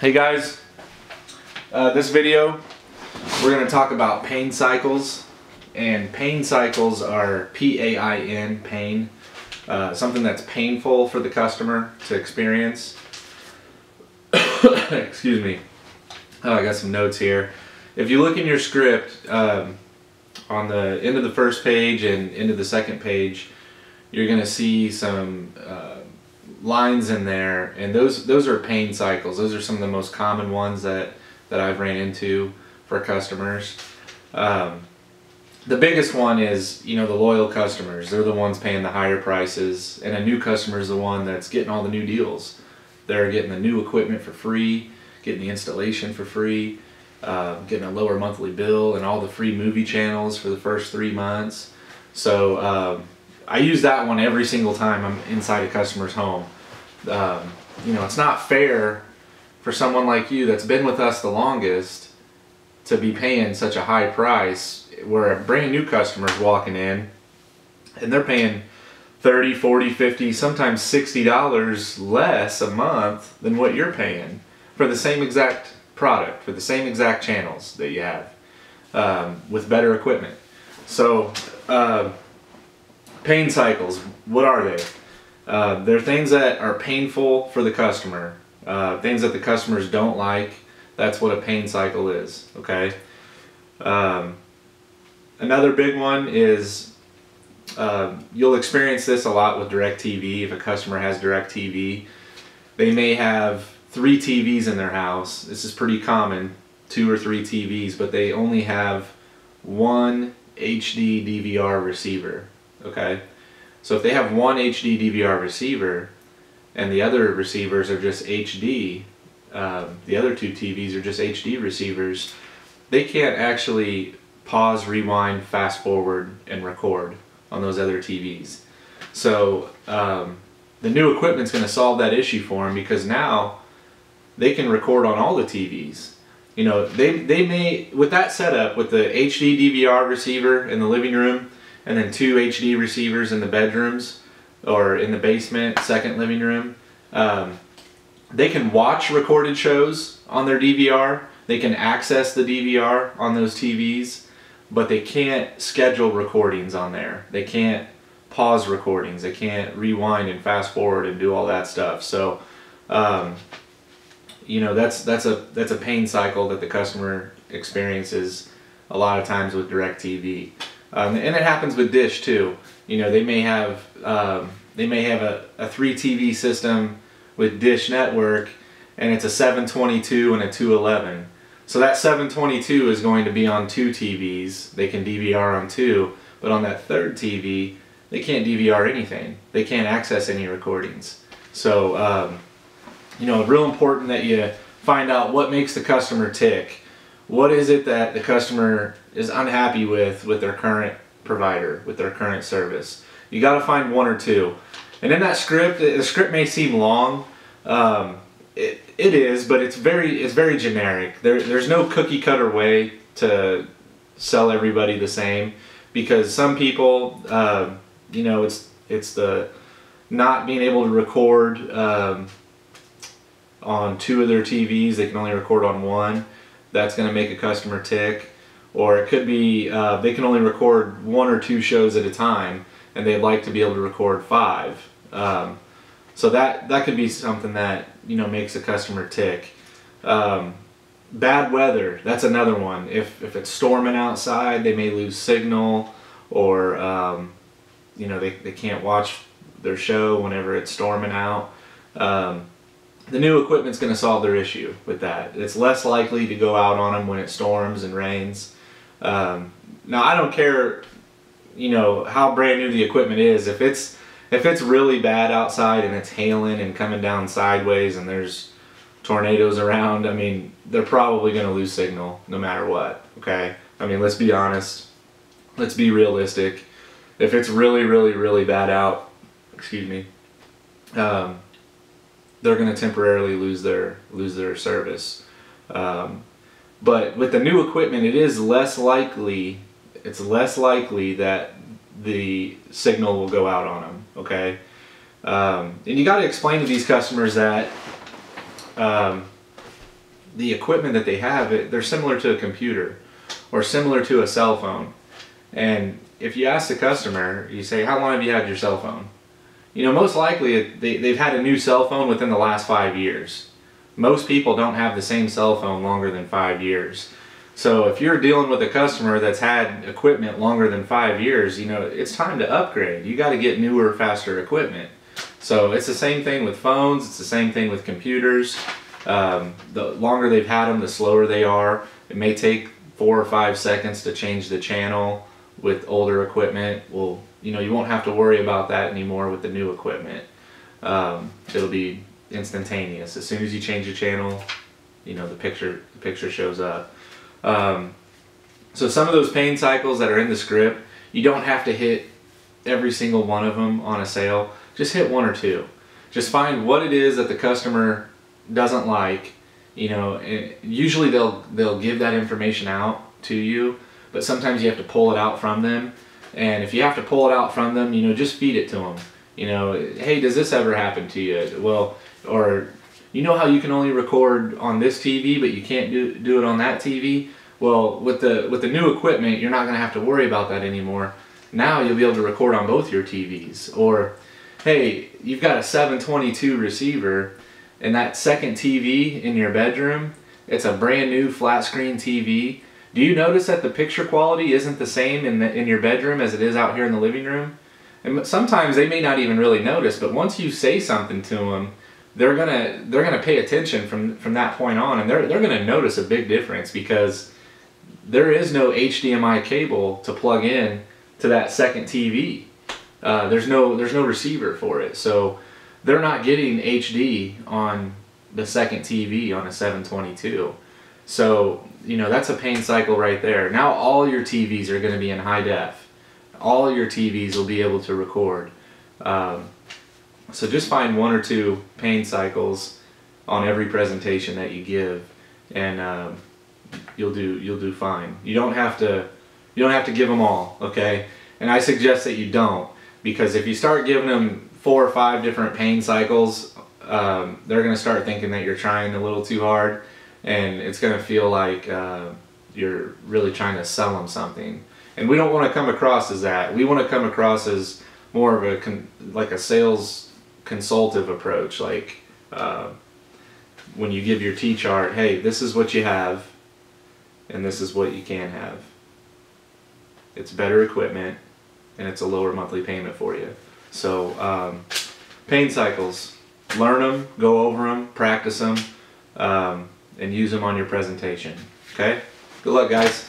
Hey guys, this video we're going to talk about pain cycles, and pain cycles are P-A-I-N, pain, something that's painful for the customer to experience. Excuse me. Oh, I got some notes here. If you look in your script, on the end of the first page and into the second page, you're going to see some lines in there, and those are pain cycles. Those are some of the most common ones that I've ran into for customers. The biggest one is, the loyal customers. They're the ones paying the higher prices, and a new customer is the one that's getting all the new deals. They're getting the new equipment for free, getting the installation for free, getting a lower monthly bill, and all the free movie channels for the first 3 months. So I use that one every single time I'm inside a customer's home. It's not fair for someone like you that's been with us the longest to be paying such a high price, where a brand new customer's walking in and they're paying $30, $40, $50, sometimes $60 less a month than what you're paying for the same exact product, for the same exact channels that you have, with better equipment. So pain cycles, what are they? They're things that are painful for the customer, things that the customers don't like. That's what a pain cycle is, okay? Another big one is, you'll experience this a lot with DirecTV. If a customer has DirecTV, they may have 3 TVs in their house. This is pretty common, 2 or 3 TVs, but they only have one HD DVR receiver. Okay, so if they have one HD DVR receiver and the other receivers are just HD, the other 2 TVs are just HD receivers, they can't actually pause, rewind, fast forward, and record on those other TVs. So the new equipment's going to solve that issue for them, because now they can record on all the TVs. They may, with that setup, with the HD DVR receiver in the living room, and then 2 HD receivers in the bedrooms or in the basement, second living room. They can watch recorded shows on their DVR. They can access the DVR on those TVs, but they can't schedule recordings on there. They can't pause recordings. They can't rewind and fast forward and do all that stuff. So, that's a pain cycle that the customer experiences a lot of times with DirecTV. And it happens with Dish too. They may have a 3 TV system with Dish Network, and it's a 722 and a 211. So that 722 is going to be on 2 TVs. They can DVR on 2, but on that third TV, they can't DVR anything. They can't access any recordings. So, real important that you find out what makes the customer tick. What is it that the customer is unhappy with their current provider, with their current service? You got to find 1 or 2. And in that script, the script may seem long. It is, but it's very generic. There's no cookie cutter way to sell everybody the same, because some people, it's the not being able to record on 2 of their TVs. They can only record on 1. That's going to make a customer tick. Or it could be they can only record 1 or 2 shows at a time, and they'd like to be able to record 5. So that could be something that makes a customer tick. Bad weather, that's another one. If it's storming outside, they may lose signal, or they can't watch their show whenever it's storming out. The new equipment's going to solve their issue with that. It's less likely to go out on them when it storms and rains. Now, I don't care, how brand new the equipment is. If it's really bad outside and it's hailing and coming down sideways and there's tornadoes around, they're probably going to lose signal no matter what. Okay? Let's be honest. Let's be realistic. If it's really, really, really bad out, excuse me, they're going to temporarily lose their service. But with the new equipment, it's less likely that the signal will go out on them. Okay, and you got to explain to these customers that the equipment that they have, they're similar to a computer or similar to a cell phone. And if you ask the customer, you say, how long have you had your cell phone? You know, most likely they've had a new cell phone within the last 5 years. Most people don't have the same cell phone longer than 5 years. So if you're dealing with a customer that's had equipment longer than 5 years, you know, it's time to upgrade. You got to get newer, faster equipment. So it's the same thing with phones, it's the same thing with computers. The longer they've had them, the slower they are. It may take 4 or 5 seconds to change the channel with older equipment. Well, you know, you won't have to worry about that anymore with the new equipment. It'll be instantaneous. As soon as you change the channel, you know, the picture shows up. So some of those pain cycles that are in the script, you don't have to hit every single one of them on a sale. Just hit 1 or 2. Just find what it is that the customer doesn't like. You know, and usually they'll give that information out to you, but sometimes you have to pull it out from them. And if you have to pull it out from them, you know, just feed it to them. You know, hey, does this ever happen to you? Well, or you know how you can only record on this TV, but you can't do it on that TV? Well, with the new equipment, you're not going to have to worry about that anymore. Now you'll be able to record on both your TVs. Or, hey, you've got a 722 receiver, and that second TV in your bedroom, it's a brand new flat screen TV. Do you notice that the picture quality isn't the same in your bedroom as it is out here in the living room? And sometimes they may not even really notice, but once you say something to them, they're gonna pay attention from that point on, and they're gonna notice a big difference, because there is no HDMI cable to plug in to that second TV. There's no receiver for it, so they're not getting HD on the second TV on a 722. So, you know, that's a pain cycle right there. Now all your TVs are going to be in high def. All your TVs will be able to record. So just find 1 or 2 pain cycles on every presentation that you give, and you'll do fine. You don't have to give them all, okay? And I suggest that you don't, because if you start giving them 4 or 5 different pain cycles, they're going to start thinking that you're trying a little too hard, and it's going to feel like you're really trying to sell them something. And we don't want to come across as that. We want to come across as more of a sales consultative approach, like when you give your T-chart, hey, this is what you have, and this is what you can have. It's better equipment, and it's a lower monthly payment for you. So pain cycles, learn them, go over them, practice them, and use them on your presentation. Okay? Good luck, guys.